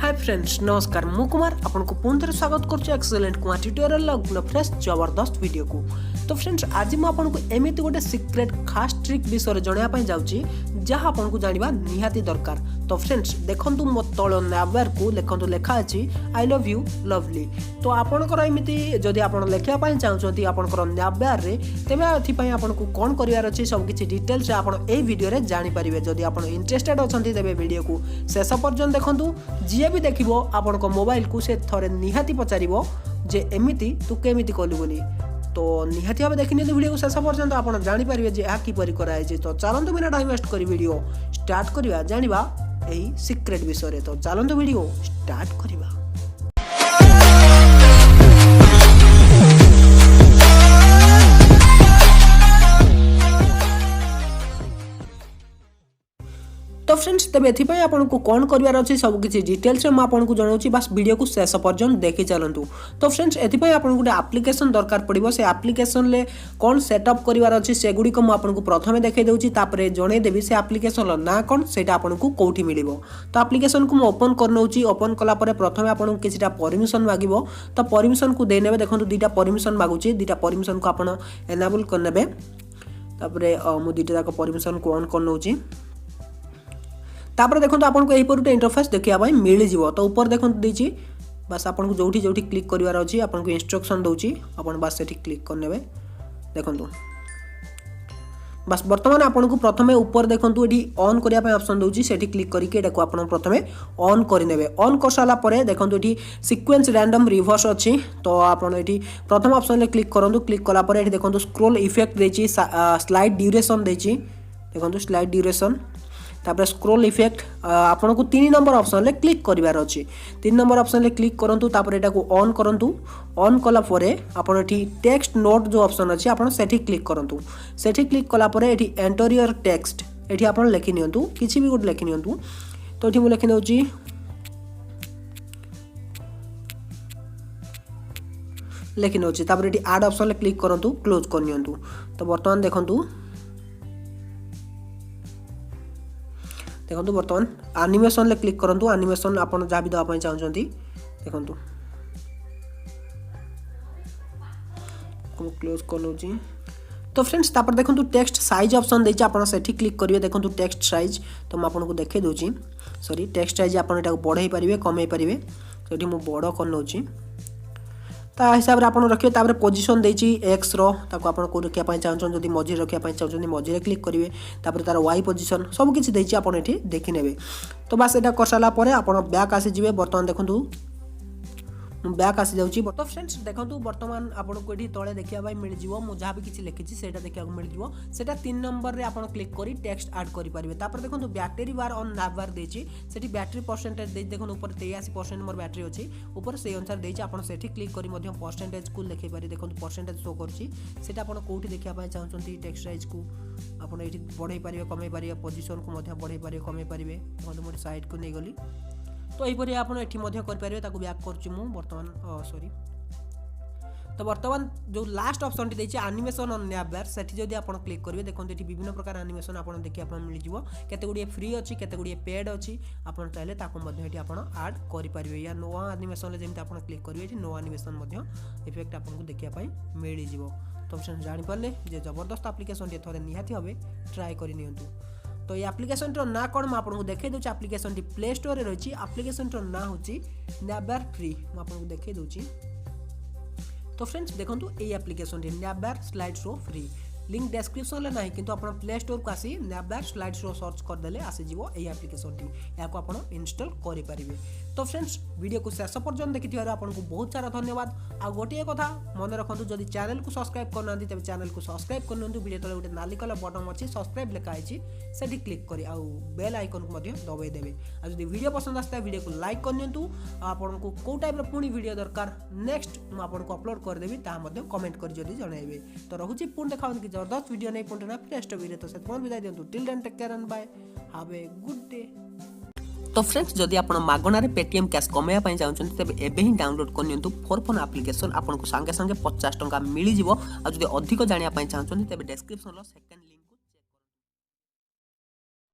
Hi friends नमस्कार मु कुमार आपको पुणी थे स्वागत कर एक्सीलेंट कुमार ट्यूटोरियल फ्रेश जबरदस्त वीडियो को। तो फ्रेंड्स आज मुझे एमती गोटे सिक्रेट खास ट्रिक विषय जनवाई जाऊँगी जहाँ आपको जानवा निहाती दरकार। तो फ्रेंड्स देखु मो तल नैबवेयर को देखो लिखाई आई लव यू लवली। तो आपणकर एमती जदि आप लिखापी चाहते आपंकर नैबवेयर में तेज आपको कौन करार अच्छे सबकि डिटेल्स आप भिडियो जानीपारे। जदि आप इंटरेस्टेड अच्छा तेज वीडियो को शेष पर्यंत देखूँ जी भी देख आपण मोबाइल को से थरे निहाती पचार जे एमिति तू केमिति कलु बोली। तो निहाती भाव देखी वीडियो को शेष पर्यंत आप जानीपारे जे यहाँ किपरि कराई। तो चलतु बिना टाइम वेस्ट कर वीडियो स्टार्ट करवा जानिबा एही सीक्रेट विषय। तो चलतु वीडियो स्टार्ट करवा। तो फ्रेंड्स तेरे एपाई आपको कौन करार अच्छे सबकि डिटेल्स में आपको जनाऊँ बस वीडियो को शेष पर्यंत देखी चलतु। तो फ्रेंड्स एपाई आपको गोटे एप्लिकेशन दरकार पड़ो से एप्लिकेशन ले कौन सेटअप करार अच्छे सेगुड़िक मुझे प्रथम देखई दूसरी तापर जनईदेवी से एप्लिकेशन ना कौन से आपको कौटी मिल। तो एप्लिकेशन को मुझे ओपन कर ओपन कलापर प्रथम आपको किसी परमिशन मांग। तो परमिशन को देने देखो दुईटा परमिशन मागुची दुईटा परमिशन को आप एनाबल करने मुझे दुईटा जाक परमिशन को ऑन कर नौची। तापर देखो आपको यही गोटे इंटरफेस देखापी मिल जाव। तो ऊपर देखो देती बस आपको जो क्लिक करार अच्छी आपको इंस्ट्रक्शन दूसरी आप बस से क्लिक करने देखो बस बर्तमान आपको प्रथम ऊपर देखो ये ऑन करने ऑप्शन दूसरी से क्लिक करके आप प्रथम ऑन करेंगे। ऑन कर सारापर देखो ये सीक्वेंस रैंडम रिवर्स अच्छी। तो आप प्रथम ऑप्शन क्लिक करूँ क्लिक कलापर ये देखो स्क्रोल इफेक्ट देती स्लाइड ड्यूरेशन देती देखो स्लाइड ड्यूरेशन तापर स्क्रोल इफेक्ट आपन को 3 नंबर ऑप्शन ले क्लिक करिवार अछि। 3 नंबर ऑप्शन ले क्लिक करंतु तापर एटा को ऑन करंतु। ऑन कला परे आपन एठी टेक्स्ट नोट जो ऑप्शन अछि आपन सेठी क्लिक करंतु। सेठी क्लिक कला परे एठी एंटर योर टेक्स्ट एठी आपन लिखि नियंतु किछि भी गुड लिखि नियंतु। तो एठी मु लिखि नउची लिखि नउची तापर एठी ऐड ऑप्शन ले क्लिक करंतु क्लोज कर नियंतु। तो वर्तमान देखंतु देखो बर्तमान एनिमेशन ले क्लिक करूँ। एनिमेशन आप जहाँ भी देवाई चाहते देखो क्लोज कर लूँ। तो फ्रेंड्स तापर देखो टेक्स्ट साइज ऑप्शन देती आप क्लिक करेंगे देखो टेक्स्ट साइज। तो मुझे देखे दूसरी सॉरी टेक्स्ट साइज आप बढ़ाई पारे कमे पारे। तो ये मुझे बड़ कर नौची ता हिसाब से आप रखिए। तापर पोजिशन देती एक्स रखा रखापी चाहते जब मझे रखापी चाहते मझे क्लिक करेंगे। तापर तार वाई पोजिशन सबकि देती आप देखी ने। तो बस यहाँ कर सारापर आप बैक आसीजे। बर्तमान देखूँ बैक आसी जाऊँगी। तो फ्रेंड्स देखो बर्तमान आपको ये तले देखापी मिल जाव मुझे जहाँ भी किसी लिखी से देखा मिल जाए 3 नंबर में आप क्लिक कर टेक्स्ट ऐड करेंगे। तापर देखो बैटेरी बार ऑन नैबवेयर देती से बैटेरी परसेंटेज दे देखो ऊपर 83% मोर बैटेरी अच्छी ऊपर से अनुसार देती आप क्लिक कर परसेंटेज को देखी पारे। देखो परसेंटेज शो करटा आप कौटी देखापी चाहते टेक्स्ट साइज को आप ये बढ़ाई पारे कमे पारे पोजिशन को बढ़ाई पारे कमे पारे। देखो मोटे साइड को नहीं गली। तो यहीपरि आप करेंगे बैक कर बर्तमान सॉरी। तो बर्तमान जो लास्ट ऑप्शन देती एनिमेशन ऑन नैबवेयर से जब आप क्लिक करेंगे देखो ये विभिन्न प्रकार एनिमेशन आप देखिए मिल जाए केते गुड़िए फ्री अच्छी केते गुड़िए पेड अच्छी आप चाहिए ऐड करेंगे या नो एनिमेशन जमी आप क्लिक करेंगे नो एनिमेशन इफेक्ट आपको देखापी मिल जाए। तो फ्रेंड्स जानीपारे जे जबरदस्त एप्लिकेशन टे थोड़े निहाती भाव ट्राए करनी। तो ये एप्लिकेशन ना कौन मुझे देखे दूसरी एप्लिकेशन प्ले स्टोर रही एप्लिकेशन ना हूँ नैबवेयर फ्री मुझे देखे दूसरी। तो फ्रेंड्स देखो ये एप्लिकेशन नैबवेयर slide show free link description में ना कि आप प्ले स्टोर को आसी नैबवेयर स्लाइड शो सर्च करदे आसीज ये एप्लिकेशन यहाँ को आप इंस्टॉल करेंगे। तो फ्रेंड्स वीडियो को शेष पर्यंत देखी आपको बहुत सारा धन्यवाद। आ गोटे कथा मन रखु जदि चैनल को सब्सक्राइब करना तेज चैनल को सब्सक्राइब कर वीडियो तले गोटे नाली कलर बटन अच्छी सब्सक्राइब लिखाई से क्लिक कर बेल आइकन को दबाई देवे। आ जब वीडियो पसंद आसता है वीडियो को लाइक करनी आपको कौ टाइप पुणी वीडियो दरकार नेक्स्ट मुझे अपलोड करदेवी कमेंट कर जनइबे। तो रोचे पुणी देखा जबरदस्त वीडियो नहीं पुणी नेक्स्ट वीडियो। तो से विदाय दिंतु till then take care and bye have a good day. तो फ्रेंड्स जदि आप मागणार पेटीएम कैश कमाइबा चाहते तेज एबे ही डाउनलोड करनी फोर फोन एप्लिकेशन आपको सांगे सांगे 50 टंका मिल जाव। आ जदि अधिक जानिया चाहते तेज डिस्क्रिप्शन सेकेंड